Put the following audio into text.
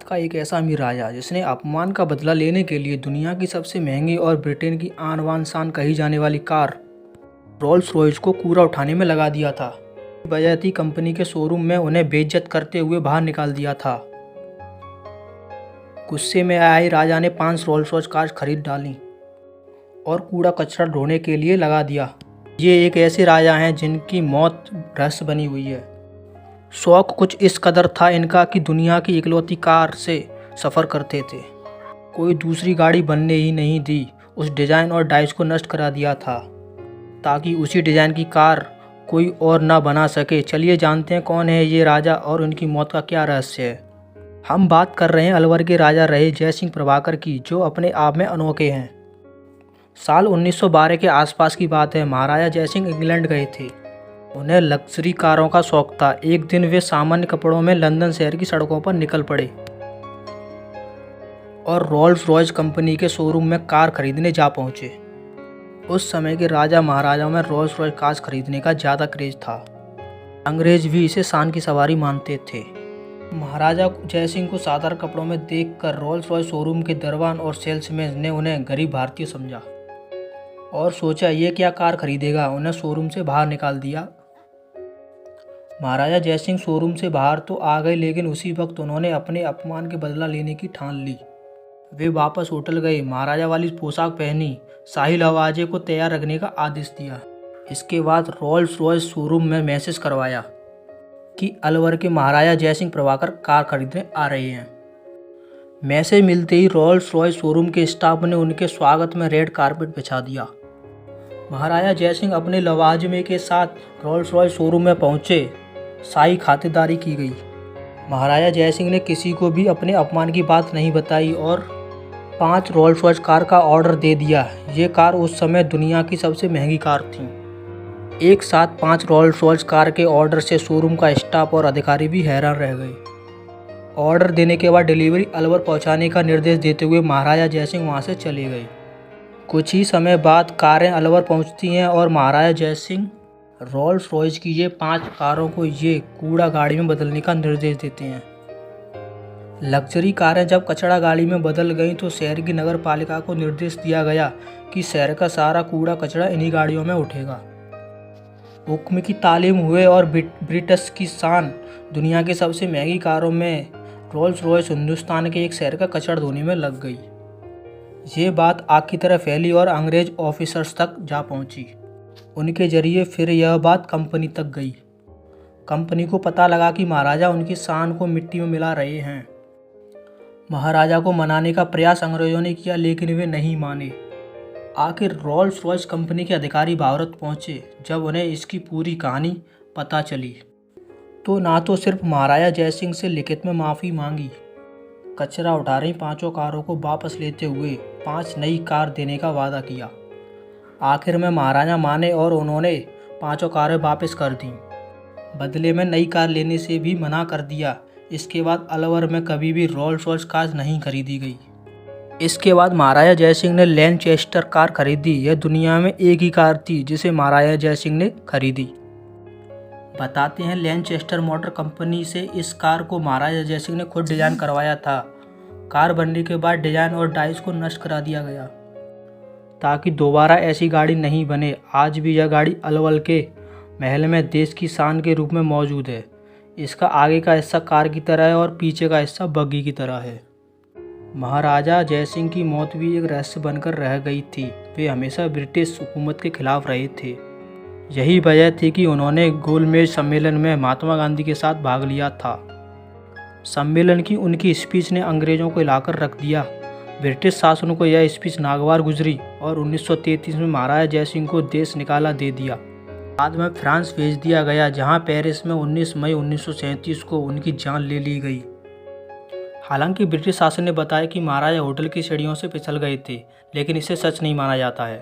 का एक ऐसा अमीर राजा जिसने अपमान का बदला लेने के लिए दुनिया की सबसे महंगी और ब्रिटेन की आन बान शान कही जाने वाली कार रोल्स रॉयस को कूड़ा उठाने में लगा दिया था। वजह थी कंपनी के शोरूम में उन्हें बेइज्जत करते हुए बाहर निकाल दिया था। गुस्से में आए राजा ने 5 रोल्स रॉयस कार खरीद डाली और कूड़ा कचरा ढोने के लिए लगा दिया। ये एक ऐसे राजा हैं जिनकी मौत रहस्य बनी हुई है। शौक कुछ इस कदर था इनका कि दुनिया की इकलौती कार से सफ़र करते थे। कोई दूसरी गाड़ी बनने ही नहीं दी। उस डिज़ाइन और डाइस को नष्ट करा दिया था ताकि उसी डिज़ाइन की कार कोई और ना बना सके। चलिए जानते हैं कौन है ये राजा और उनकी मौत का क्या रहस्य है। हम बात कर रहे हैं अलवर के राजा रहे जयसिंह प्रभाकर की, जो अपने आप में अनोखे हैं। साल 1912 के आसपास की बात है। महाराजा जयसिंह इंग्लैंड गए थे। उन्हें लग्जरी कारों का शौक था। एक दिन वे सामान्य कपड़ों में लंदन शहर की सड़कों पर निकल पड़े और रोल्स रॉयस कंपनी के शोरूम में कार खरीदने जा पहुंचे। उस समय के राजा महाराजाओं में रोल्स रॉयस कार खरीदने का ज़्यादा क्रेज था। अंग्रेज भी इसे शान की सवारी मानते थे। महाराजा जयसिंह को साधारण कपड़ों में देखकर रोल्स रॉयस शोरूम के दरबान और सेल्समैन ने उन्हें गरीब भारतीय समझा और सोचा ये क्या कार खरीदेगा। उन्हें शोरूम से बाहर निकाल दिया। महाराजा जयसिंह शोरूम से बाहर तो आ गए, लेकिन उसी वक्त उन्होंने अपने अपमान के बदला लेने की ठान ली। वे वापस होटल गए, महाराजा वाली पोशाक पहनी, शाही लवाजे को तैयार रखने का आदेश दिया। इसके बाद रोल्स रॉयस शोरूम में मैसेज करवाया कि अलवर के महाराजा जयसिंह प्रभाकर कार खरीदने आ रहे हैं। मैसेज मिलते ही रोल्स रॉयस शोरूम के स्टाफ ने उनके स्वागत में रेड कारपेट बिछा दिया। महाराजा जयसिंह अपने लवाजमे के साथ रोल्स रॉयस शोरूम में पहुंचे। शाही खातिरदारी की गई। महाराजा जयसिंह ने किसी को भी अपने अपमान की बात नहीं बताई और 5 रोल्स रॉयस कार का ऑर्डर दे दिया। ये कार उस समय दुनिया की सबसे महंगी कार थी। एक साथ 5 रोल्स रॉयस कार के ऑर्डर से शोरूम का स्टाफ और अधिकारी भी हैरान रह गए। ऑर्डर देने के बाद डिलीवरी अलवर पहुंचाने का निर्देश देते हुए महाराजा जयसिंह वहां से चले गए। कुछ ही समय बाद कारें अलवर पहुंचती हैं और महाराजा जयसिंह रोल्स रॉयस की ये 5 कारों को ये कूड़ा गाड़ी में बदलने का निर्देश देते हैं। लग्जरी कारें जब कचरा गाड़ी में बदल गईं तो शहर की नगर पालिका को निर्देश दिया गया कि शहर का सारा कूड़ा कचरा इन्हीं गाड़ियों में उठेगा। हुक्म की तालीम हुए और ब्रिटिश की शान दुनिया की सबसे महंगी कारों में रोल्स रॉयस हिंदुस्तान के एक शहर का कचरा धोने में लग गई। ये बात आग की तरह फैली और अंग्रेज ऑफिसर्स तक जा पहुंची। उनके जरिए फिर यह बात कंपनी तक गई। कंपनी को पता लगा कि महाराजा उनकी शान को मिट्टी में मिला रहे हैं। महाराजा को मनाने का प्रयास अंग्रेजों ने किया, लेकिन वे नहीं माने। आखिर रोल्स रॉयस कंपनी के अधिकारी भारत पहुंचे। जब उन्हें इसकी पूरी कहानी पता चली तो ना तो सिर्फ महाराजा जयसिंह से लिखित में माफ़ी मांगी, कचरा उठा रही 5 कारों को वापस लेते हुए 5 नई कार देने का वादा किया। आखिर में महाराजा माने और उन्होंने 5 कारें वापस कर दी। बदले में नई कार लेने से भी मना कर दिया। इसके बाद अलवर में कभी भी रोल्स रॉयस कार नहीं खरीदी गई। इसके बाद महाराजा जयसिंह ने लैनचेस्टर कार खरीदी। यह दुनिया में एक ही कार थी जिसे महाराजा जयसिंह ने खरीदी। बताते हैं लैनचेस्टर मोटर कंपनी से इस कार को महाराजा जयसिंह ने खुद डिज़ाइन करवाया था। कार बनने के बाद डिज़ाइन और डाइस को नष्ट करा दिया गया ताकि दोबारा ऐसी गाड़ी नहीं बने। आज भी यह गाड़ी अलवर के महल में देश की शान के रूप में मौजूद है। इसका आगे का हिस्सा कार की तरह है और पीछे का हिस्सा बग्गी की तरह है। महाराजा जयसिंह की मौत भी एक रहस्य बनकर रह गई थी। वे हमेशा ब्रिटिश हुकूमत के खिलाफ रहे थे। यही वजह थी कि उन्होंने गोलमेज सम्मेलन में महात्मा गांधी के साथ भाग लिया था। सम्मेलन की उनकी स्पीच ने अंग्रेजों को हिलाकर रख दिया। ब्रिटिश शासन को यह स्पीच नागवार गुजरी और 1933 में महाराजा जयसिंह को देश निकाला दे दिया। बाद में फ्रांस भेज दिया गया, जहां पेरिस में 19 मई 1937 को उनकी जान ले ली गई। हालांकि ब्रिटिश शासन ने बताया कि महाराजा होटल की सीढ़ियों से फिसल गए थे, लेकिन इसे सच नहीं माना जाता है।